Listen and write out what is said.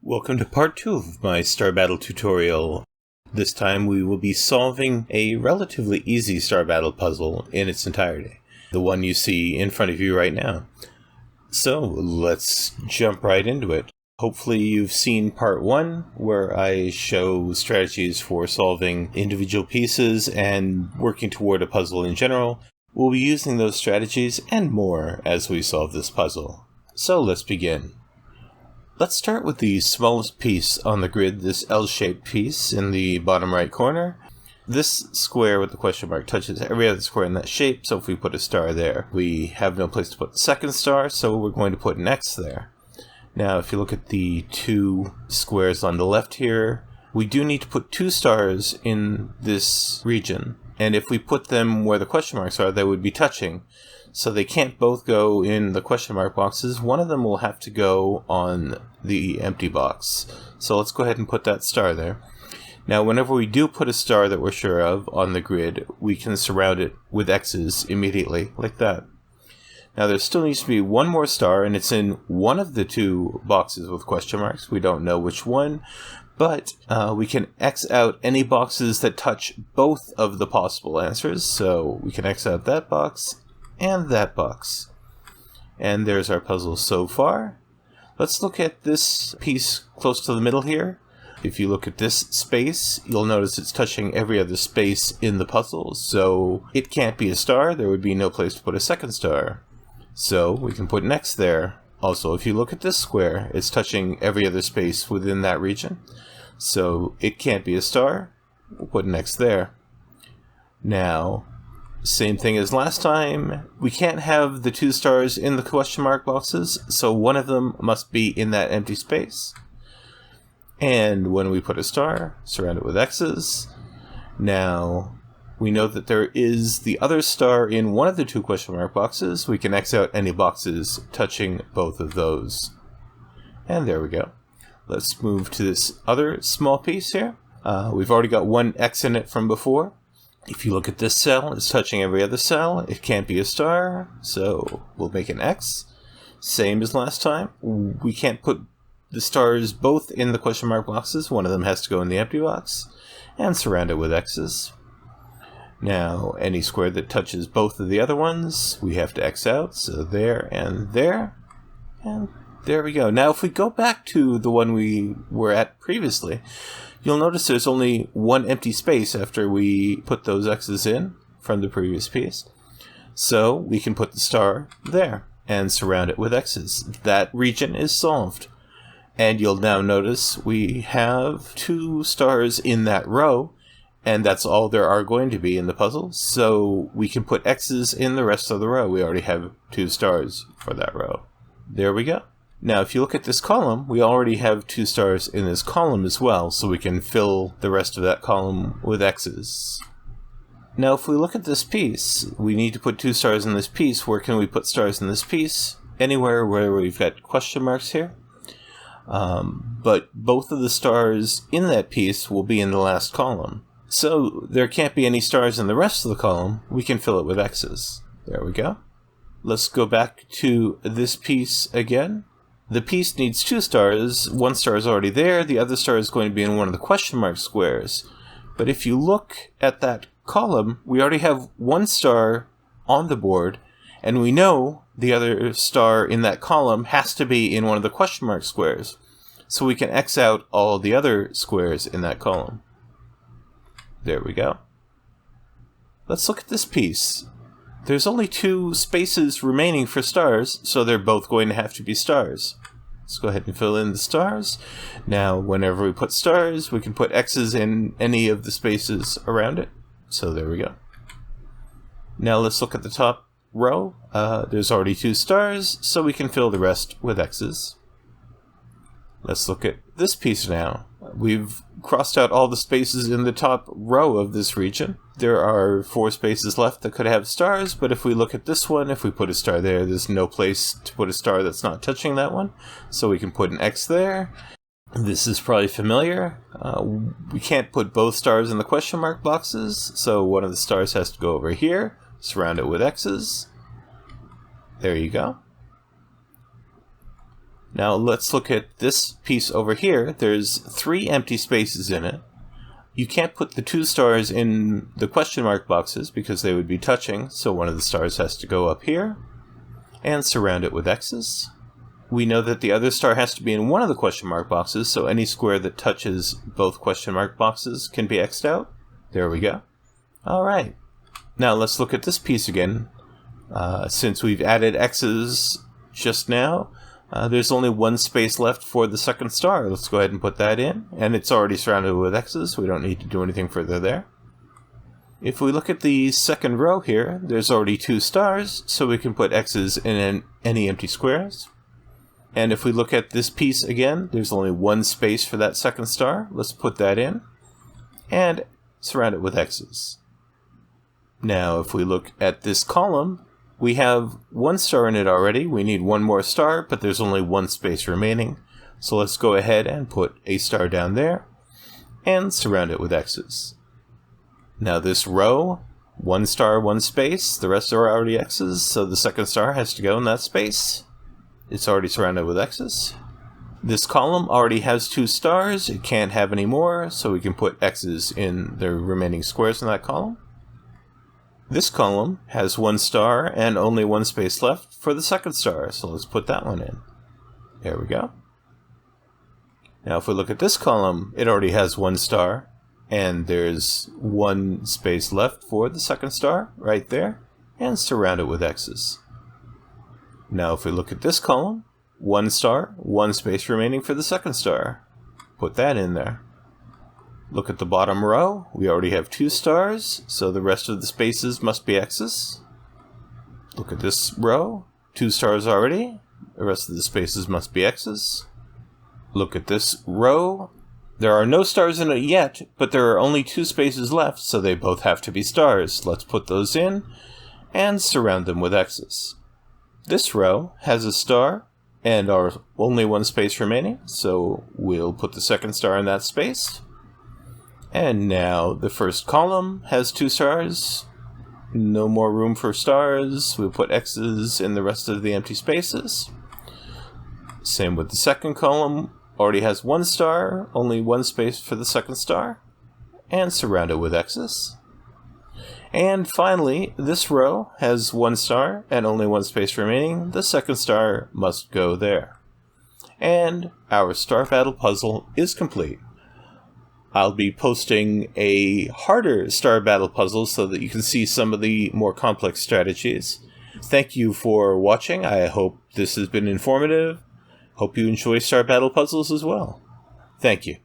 Welcome to part 2 of my Star Battle tutorial. This time we will be solving a relatively easy Star Battle puzzle in its entirety, the one you see in front of you right now. So let's jump right into it. Hopefully you've seen part 1, where I show strategies for solving individual pieces and working toward a puzzle in general. We'll be using those strategies and more as we solve this puzzle. So let's begin. Let's start with the smallest piece on the grid, this L-shaped piece in the bottom right corner. This square with the question mark touches every other square in that shape, so if we put a star there, we have no place to put the second star, so we're going to put an X there. Now, if you look at the two squares on the left here, we do need to put 2 stars in this region, and if we put them where the question marks are, they would be touching. So they can't both go in the question mark boxes. One of them will have to go on the empty box. So let's go ahead and put that star there. Now, whenever we do put a star that we're sure of on the grid, we can surround it with X's immediately, like that. Now, there still needs to be one more star, and it's in one of the 2 boxes with question marks. We don't know which one, but we can X out any boxes that touch both of the possible answers. So we can X out that box and that box. And there's our puzzle so far. Let's look at this piece close to the middle here. If you look at this space, you'll notice it's touching every other space in the puzzle, so it can't be a star. There would be no place to put a second star. So we can put an X there. Also, if you look at this square, it's touching every other space within that region, so it can't be a star. We'll put an X there. Now, same thing as last time, we can't have the 2 stars in the question mark boxes, so one of them must be in that empty space. And when we put a star, surround it with X's. Now, we know that there is the other star in one of the 2 question mark boxes. We can X out any boxes touching both of those. And there we go. Let's move to this other small piece here. We've already got one X in it from before. If you look at this cell, it's touching every other cell. It can't be a star, so we'll make an X. Same as last time. We can't put the stars both in the question mark boxes. One of them has to go in the empty box. And surround it with X's. Now, any square that touches both of the other ones, we have to X out. So there and there. And there we go. Now, if we go back to the one we were at previously, you'll notice there's only one empty space after we put those X's in from the previous piece. So we can put the star there and surround it with X's. That region is solved. And you'll now notice we have 2 stars in that row, and that's all there are going to be in the puzzle. So we can put X's in the rest of the row. We already have 2 stars for that row. There we go. Now, if you look at this column, we already have 2 stars in this column as well, so we can fill the rest of that column with X's. Now, if we look at this piece, we need to put 2 stars in this piece. Where can we put stars in this piece? Anywhere where we've got question marks here. But both of the stars in that piece will be in the last column. So there can't be any stars in the rest of the column. We can fill it with X's. There we go. Let's go back to this piece again. The piece needs 2 stars. One star is already there. The other star is going to be in one of the question mark squares. But if you look at that column, we already have 1 star on the board, and we know the other star in that column has to be in one of the question mark squares. So we can X out all the other squares in that column. There we go. Let's look at this piece. There's only 2 spaces remaining for stars, so they're both going to have to be stars. Let's go ahead and fill in the stars. Now, whenever we put stars, we can put X's in any of the spaces around it. So there we go. Now let's look at the top row. There's already 2 stars, so we can fill the rest with X's. Let's look at this piece now. We've crossed out all the spaces in the top row of this region. There are 4 spaces left that could have stars, but if we look at this one, if we put a star there, there's no place to put a star that's not touching that one. So we can put an X there. This is probably familiar. We can't put both stars in the question mark boxes, so one of the stars has to go over here. Surround it with X's. There you go. Now let's look at this piece over here. There's 3 empty spaces in it. You can't put the 2 stars in the question mark boxes because they would be touching, so one of the stars has to go up here and surround it with X's. We know that the other star has to be in one of the question mark boxes, so any square that touches both question mark boxes can be X'd out. There we go. Alright, now let's look at this piece again. Since we've added X's just now, there's only 1 space left for the second star. Let's go ahead and put that in, and it's already surrounded with X's. We don't need to do anything further there. If we look at the second row here, there's already 2 stars, so we can put X's in any empty squares. And if we look at this piece again, there's only 1 space for that second star. Let's put that in, and surround it with X's. Now, if we look at this column, we have 1 star in it already. We need 1 more star, but there's only 1 space remaining. So let's go ahead and put a star down there and surround it with X's. Now this row, 1 star, 1 space. The rest are already X's, so the second star has to go in that space. It's already surrounded with X's. This column already has 2 stars. It can't have any more, so we can put X's in the remaining squares in that column. This column has 1 star and only 1 space left for the second star, so let's put that one in. There we go. Now if we look at this column, it already has 1 star, and there's 1 space left for the second star, right there, and surround it with X's. Now if we look at this column, 1 star, 1 space remaining for the second star. Put that in there. Look at the bottom row. We already have 2 stars, so the rest of the spaces must be X's. Look at this row. 2 stars already. The rest of the spaces must be X's. Look at this row. There are no stars in it yet, but there are only 2 spaces left, so they both have to be stars. Let's put those in and surround them with X's. This row has a star and only 1 space remaining, so we'll put the second star in that space. And now the first column has 2 stars. No more room for stars. We'll put X's in the rest of the empty spaces. Same with the second column. Already has 1 star, only 1 space for the second star. And surround it with X's. And finally, this row has 1 star and only 1 space remaining. The second star must go there. And our Star Battle puzzle is complete. I'll be posting a harder Star Battle puzzle so that you can see some of the more complex strategies. Thank you for watching. I hope this has been informative. Hope you enjoy Star Battle puzzles as well. Thank you.